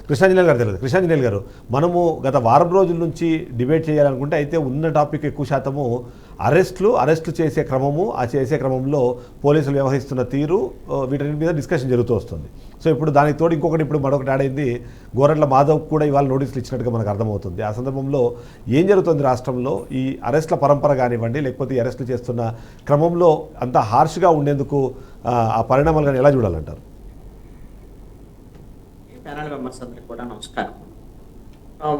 కృష్ణాంజనేయులు గారు తెలియదు. కృష్ణాంజనేయులు గారు, మనము గత వారం రోజుల నుంచి డిబేట్ చేయాలనుకుంటే అయితే ఉన్న టాపిక్ ఎక్కువ శాతము అరెస్టులు చేసే క్రమము, ఆ చేసే క్రమంలో పోలీసులు వ్యవహరిస్తున్న తీరు, వీటి మీద డిస్కషన్ జరుగుతూ వస్తుంది. సో ఇప్పుడు దానికి తోడు ఇంకొకటి ఇప్పుడు మరొకటి ఆడైంది, గోరంట్ల మాధవ్ కూడా ఇవాళ నోటీసులు ఇచ్చినట్టుగా మనకు అర్థమవుతుంది. ఆ సందర్భంలో ఏం జరుగుతుంది రాష్ట్రంలో? ఈ అరెస్టుల పరంపర కానివ్వండి, లేకపోతే ఈ అరెస్టులు చేస్తున్న క్రమంలో అంత హార్ష్గా ఉండేందుకు ఆ పరిణామాలు కానీ ఎలా చూడాలంటారు? ప్యానల్ మెంబర్స్ అందరికి కూడా నమస్కారం.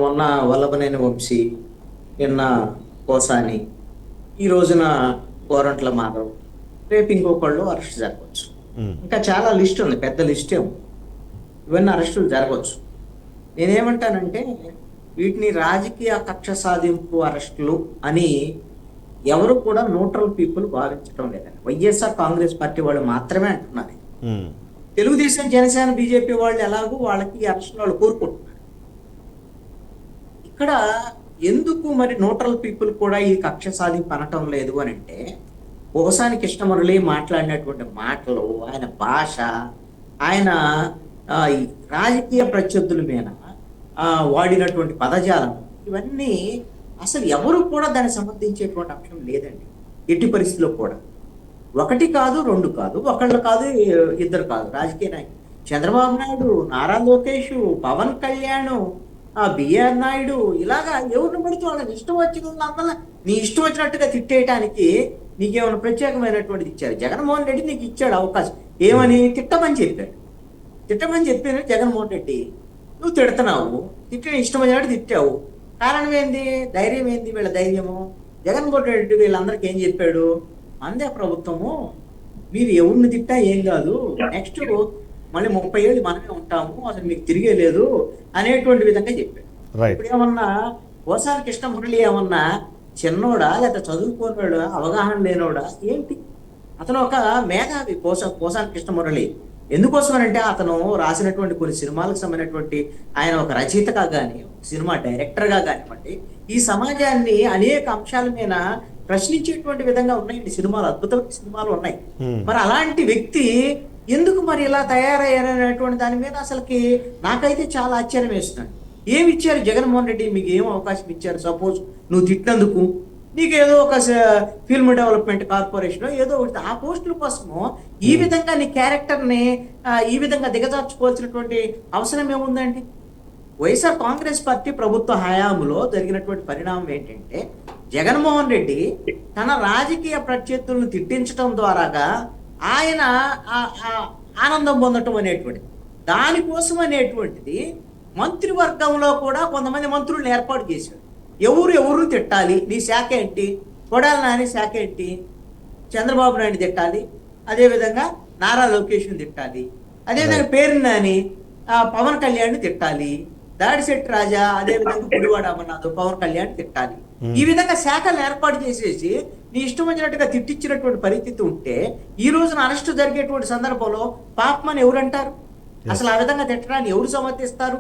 మొన్న వల్లభనేని వంశీ, నిన్న కోసాని, ఈ రోజున గోరంట్ల మాధవ్, రేపు ఇంకొకళ్ళు అరెస్ట్ జరగవచ్చు. ఇంకా చాలా లిస్ట్ ఉంది, పెద్ద లిస్టే ఉంది. ఇవన్నీ అరెస్టులు జరగవచ్చు. నేనేమంటానంటే వీటిని రాజకీయ కక్ష సాధింపు అరెస్టులు అని ఎవరు కూడా న్యూట్రల్ పీపుల్ భావించడం లేదండి. వైఎస్ఆర్ కాంగ్రెస్ పార్టీ వాళ్ళు మాత్రమే అంటున్నారు. తెలుగుదేశం, జనసేన, బీజేపీ వాళ్ళు ఎలాగో వాళ్ళకి అరెస్టులు వాళ్ళు కోరుకుంటున్నారు. ఇక్కడ ఎందుకు మరి న్యూట్రల్ పీపుల్ కూడా ఈ కక్ష సాధింపు అనటం లేదు అని అంటే, కోసాని కృష్ణమురళి మాట్లాడినటువంటి మాటలు, ఆయన భాష, ఆయన రాజకీయ ప్రత్యర్థుల మీద వాడినటువంటి పదజాలం, ఇవన్నీ అసలు ఎవరు కూడా దాన్ని సమర్థించేటువంటి అంశం లేదండి. ఎట్టి పరిస్థితుల్లో కూడా. ఒకటి కాదు, రెండు కాదు, ఒకళ్ళు కాదు, ఇద్దరు కాదు రాజకీయ నాయకులు. చంద్రబాబు నాయుడు, నారా లోకేష్, పవన్ కళ్యాణ్, బిఆర్ నాయుడు, ఇలాగా ఎవరిని పడితే వాళ్ళని ఇష్టం వచ్చిన నీ ఇష్టం వచ్చినట్టుగా తిట్టేయటానికి నీకేమైనా ప్రత్యేకమైనటువంటిది ఇచ్చారు. జగన్మోహన్ రెడ్డి నీకు ఇచ్చాడు అవకాశం. ఏమని? తిట్టమని చెప్పాడు. తిట్టమని చెప్పిన జగన్మోహన్ రెడ్డి నువ్వు తిడుతున్నావు, తిట్టిన ఇష్టం వచ్చినట్టు తిట్టావు. కారణం ఏంది? ధైర్యం ఏంది? వీళ్ళ ధైర్యము. జగన్మోహన్ రెడ్డి వీళ్ళందరికీ ఏం చెప్పాడు? అందే ప్రభుత్వము, మీరు ఎవరిని తిట్టా ఏం కాదు, నెక్స్ట్ మళ్ళీ 30 ఏళ్ళు మనమే ఉంటాము, అసలు మీకు తిరిగే లేదు అనేటువంటి విధంగా చెప్పాడు. ఇప్పుడు ఏమన్నా కోసాని కృష్ణమురళి ఏమన్నా చిన్నోడా, లేదా చదువుకోనోడా, అవగాహన లేనోడా ఏంటి? అతను ఒక మేధావి. కోసాని కృష్ణమురళి ఎందుకోసం అంటే అతను రాసినటువంటి కొన్ని సినిమాలకు సంబంధించినటువంటి, ఆయన ఒక రచయితగా కానీ, సినిమా డైరెక్టర్గా కానివ్వండి, ఈ సమాజాన్ని అనేక అంశాల మీద ప్రశ్నించేటువంటి విధంగా ఉన్నాయండి సినిమాలు. అద్భుతమైన సినిమాలు ఉన్నాయి. మరి అలాంటి వ్యక్తి ఎందుకు మరి ఇలా తయారయ్యారనేటువంటి దాని మీద అసలుకి నాకైతే చాలా ఆశ్చర్యం వేస్తున్నాడు. ఏమి ఇచ్చారు జగన్మోహన్ రెడ్డి? మీకు ఏం అవకాశం ఇచ్చారు? సపోజ్ నువ్వు తిట్టినందుకు నీకు ఏదో ఒక ఫిల్మ్ డెవలప్మెంట్ కార్పొరేషన్ ఏదో ఒకటి, ఆ పోస్టుల కోసము ఈ విధంగా నీ క్యారెక్టర్ని ఈ విధంగా దిగజార్చుకోవాల్సినటువంటి అవసరం ఏముందండి? వైఎస్ఆర్ కాంగ్రెస్ పార్టీ ప్రభుత్వ హయాంలో జరిగినటువంటి పరిణామం ఏంటంటే, జగన్మోహన్ రెడ్డి తన రాజకీయ ప్రత్యర్థులను తిట్టించడం ద్వారాగా ఆయన ఆనందం పొందటం అనేటువంటిది, దానికోసం అనేటువంటిది మంత్రివర్గంలో కూడా కొంతమంది మంత్రులను ఏర్పాటు చేశాడు. ఎవరు తిట్టాలి, నీ శాఖ ఏంటి, కొడాలి నాని శాఖ ఏంటి, చంద్రబాబు నాయుడు తిట్టాలి, అదేవిధంగా నారా లోకేష్ని తిట్టాలి, అదేవిధంగా పేరు నాని పవన్ కళ్యాణ్ తిట్టాలి, దాడిశెట్టి రాజా, అదేవిధంగా పులివాడ అమర్నాథ్ పవన్ కళ్యాణ్ తిట్టాలి. ఈ విధంగా శాఖలు ఏర్పాటు చేసేసి నీ ఇష్టం వచ్చినట్టుగా తిట్టించినటువంటి పరిస్థితి ఉంటే, ఈ రోజున అరెస్టు జరిగేటువంటి సందర్భంలో పాపమని ఎవరంటారు? అసలు ఆ విధంగా తిట్టడాన్ని ఎవరు సమర్థిస్తారు?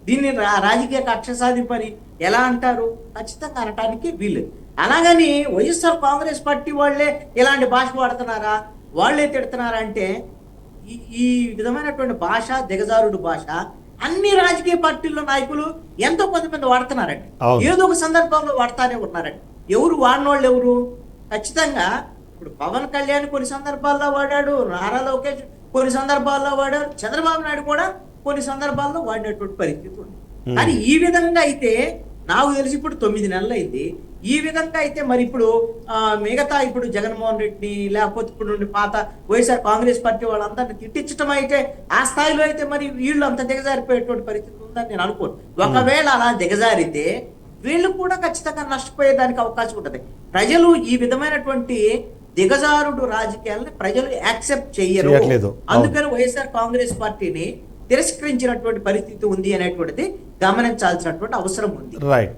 దీన్ని రాజకీయ కక్ష సాధింపని ఎలా అంటారు? ఖచ్చితంగా అనటానికి వీలు. అలాగని వైఎస్ఆర్ కాంగ్రెస్ పార్టీ వాళ్ళే ఇలాంటి భాష వాడుతున్నారా, వాళ్ళే తిడుతున్నారా అంటే, ఈ విధమైనటువంటి భాష, దిగజారుడు భాష అన్ని రాజకీయ పార్టీల్లో నాయకులు ఎంతో కొంతమంది వాడుతున్నారండి. ఏదో ఒక సందర్భంలో వాడుతానే ఉన్నారండి. ఎవరు వాడినోళ్ళు ఎవరు? ఖచ్చితంగా ఇప్పుడు పవన్ కళ్యాణ్ కొన్ని సందర్భాల్లో వాడాడు, నారా లోకేష్ కొన్ని సందర్భాల్లో వాడాడు, చంద్రబాబు నాయుడు కూడా కొన్ని సందర్భాల్లో వాడినటువంటి పరిస్థితి ఉంది. కానీ ఈ విధంగా అయితే నాకు తెలిసి ఇప్పుడు 9 నెలలు అయింది. ఈ విధంగా అయితే మరి ఇప్పుడు మిగతా ఇప్పుడు జగన్మోహన్ రెడ్డిని, లేకపోతే ఇప్పుడు పాత వైఎస్ఆర్ కాంగ్రెస్ పార్టీ వాళ్ళందరినీ తిట్టించడం అయితే ఆ స్థాయిలో అయితే మరి వీళ్ళు అంత దిగజారిపోయేటువంటి పరిస్థితి ఉందని నేను అనుకోను. ఒకవేళ అలా దిగజారితే వీళ్ళు కూడా ఖచ్చితంగా నష్టపోయేదానికి అవకాశం ఉంటుంది. ప్రజలు ఈ విధమైనటువంటి దిగజారుడు రాజకీయాలను ప్రజలు యాక్సెప్ట్ చేయరు. అందుకని వైఎస్ఆర్ కాంగ్రెస్ పార్టీని తిరస్కరించినటువంటి పరిస్థితి ఉంది అనేటువంటిది గమనించాల్సినటువంటి అవసరం ఉంది. రైట్.